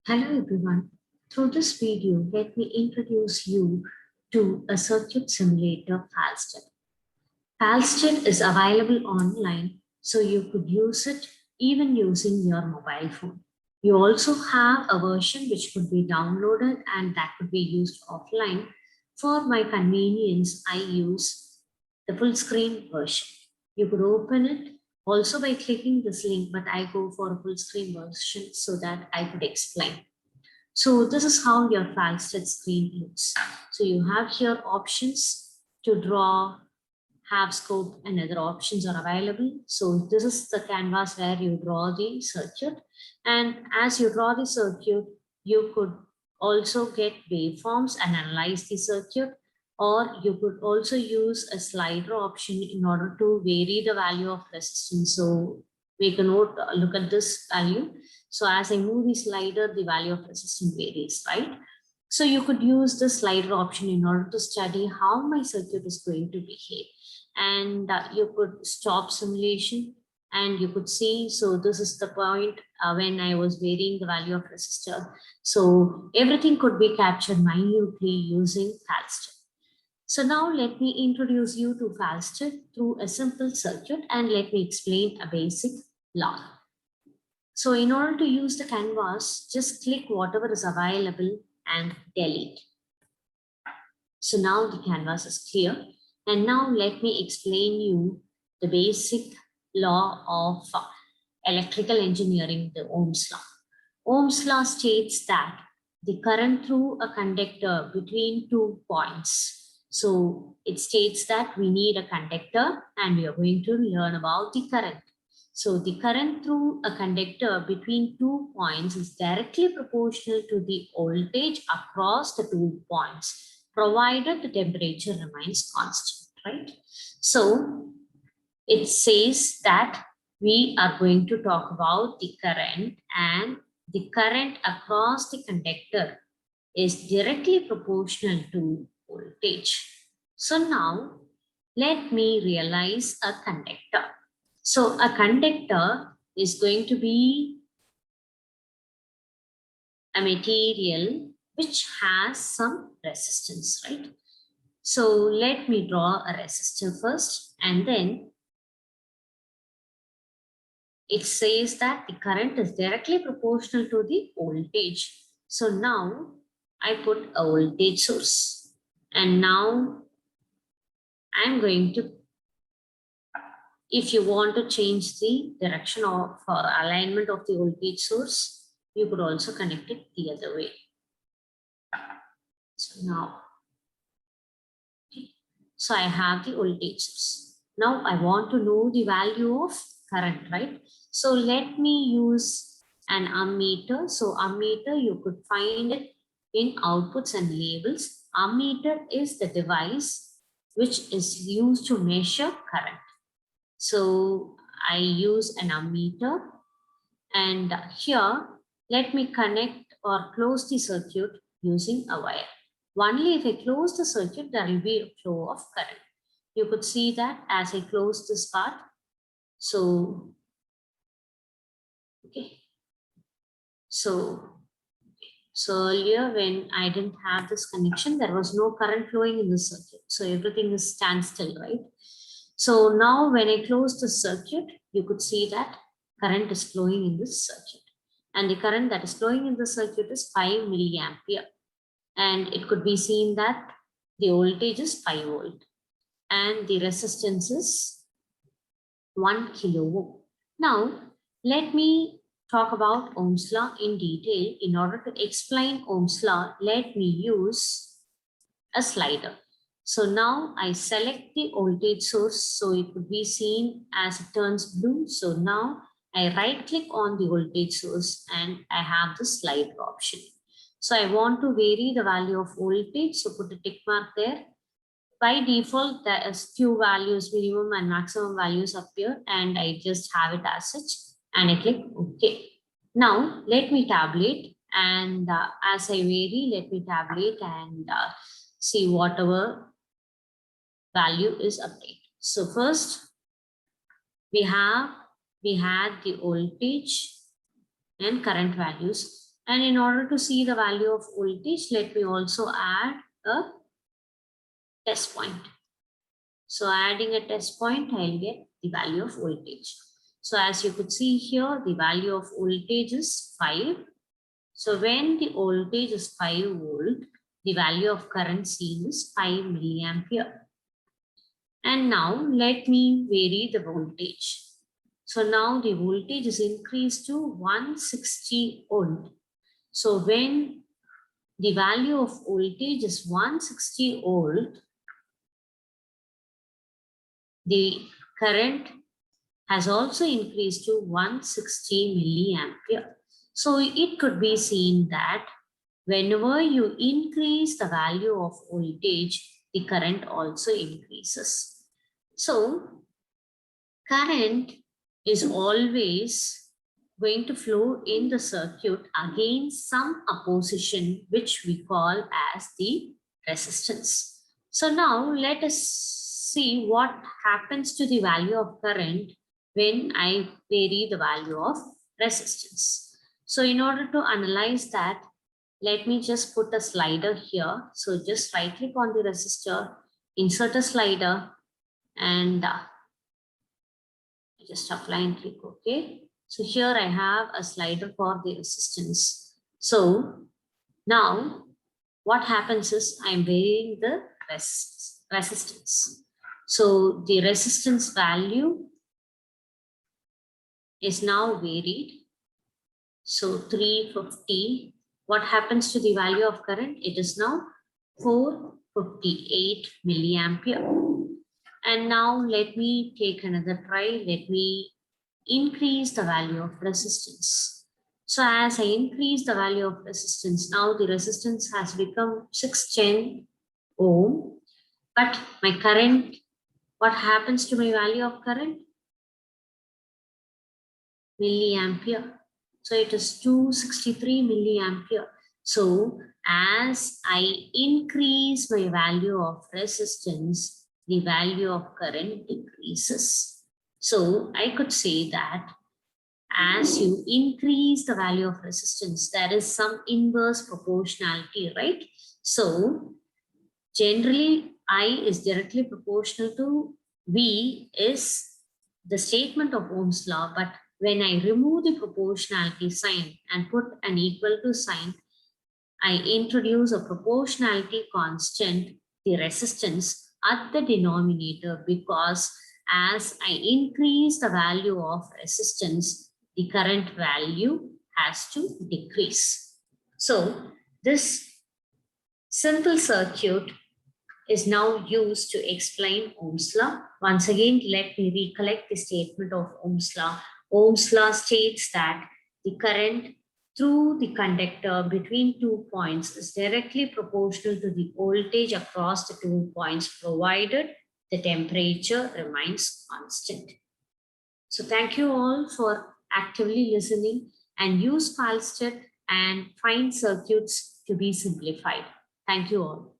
Hello everyone. Through this video, let me introduce you to a circuit simulator Falsted. Falsted is available online, so you could use it even using your mobile phone. You also have a version which could be downloaded and that could be used offline. For my convenience, I use the full screen version. You could open it also by clicking this link, but I go for a full screen version so that I could explain. So this is how your Falsted screen looks. So you have here options to draw, have scope, and other options are available. So this is the canvas where you draw the circuit. And as you draw the circuit, you could also get waveforms and analyze the circuit, or you could also use a slider option in order to vary the value of resistance. So make a note, look at this value. So as I move the slider, the value of resistance varies, right? So you could use the slider option in order to study how my circuit is going to behave. And you could stop simulation and you could see, so this is the point when I was varying the value of resistor. So everything could be captured minutely using Falsted. So now let me introduce you to Falsted through a simple circuit and let me explain a basic law. So in order to use the canvas, just click whatever is available and delete. So now the canvas is clear. And now let me explain you the basic law of electrical engineering, the Ohm's law. Ohm's law states that the current through a conductor between 2 points. So it states that we need a conductor and we are going to learn about the current. So the current through a conductor between 2 points is directly proportional to the voltage across the 2 points, provided the temperature remains constant, right? So it says that we are going to talk about the current, and the current across the conductor is directly proportional to voltage. So now let me realize a conductor. So a conductor is going to be a material which has some resistance, right? So let me draw a resistor first, and then it says that the current is directly proportional to the voltage. So now I put a voltage source, and now I'm going to, if you want to change the direction of alignment of the voltage source, you could also connect it the other way. So now, so I have the voltage source. Now I want to know the value of current, right? So let me use an ammeter. So ammeter, you could find it in outputs and labels. Ammeter is the device which is used to measure current. So I use an ammeter, and here let me connect or close the circuit using a wire. Only if I close the circuit, there will be a flow of current. You could see that as I close this part. So, okay. So earlier when I didn't have this connection, there was no current flowing in the circuit. So everything is standstill, right? So now when I close the circuit, you could see that current is flowing in this circuit. And the current that is flowing in the circuit is 5 milliampere. And it could be seen that the voltage is 5 volt and the resistance is 1 kilo ohm. Now, let me talk about Ohm's law in detail. In order to explain Ohm's law, let me use a slider. So now I select the voltage source, so it would be seen as it turns blue. So now I right click on the voltage source and I have the slider option. So I want to vary the value of voltage, so put a tick mark there. By default, there is few values, minimum and maximum values appear, and I just have it as such, and I click OK. Now let me tabulate, and as I vary, let me tabulate and see whatever value is updated. So first we had the voltage and current values, And in order to see the value of voltage, let me also add a test point. So adding a test point, I'll get the value of voltage. So as you could see here, the value of voltage is 5. So when the voltage is 5 volt, the value of current seen is 5 milliampere. And now let me vary the voltage. So now the voltage is increased to 160 volt. So when the value of voltage is 160 volt, the current has also increased to 160 milliampere. So it could be seen that whenever you increase the value of voltage, the current also increases. So current is always going to flow in the circuit against some opposition, which we call as the resistance. So now let us see what happens to the value of current when I vary the value of resistance. So in order to analyze that, let me just put a slider here. So just right click on the resistor, insert a slider, and just apply and click OK. So here I have a slider for the resistance. So now what happens is I'm varying the resistance. So the resistance value is now varied. So 350. What happens to the value of current? It is now 458 milliampere. And now let me take another try. Let me increase the value of resistance. So as I increase the value of resistance, now the resistance has become 610 ohm. But my current, what happens to my value of current? Milliampere. So it is 263 milliampere. So as I increase my value of resistance, the value of current decreases. So I could say that as you increase the value of resistance, there is some inverse proportionality, right? So generally, I is directly proportional to V is the statement of Ohm's law, but when I remove the proportionality sign and put an equal to sign, I introduce a proportionality constant, the resistance, at the denominator, because as I increase the value of resistance, the current value has to decrease. So this simple circuit is now used to explain Ohm's law. Once again, let me recollect the statement of Ohm's law. Ohm's law states that the current through the conductor between 2 points is directly proportional to the voltage across the 2 points, provided the temperature remains constant. So thank you all for actively listening, and use Fallstadt and find circuits to be simplified. Thank you all.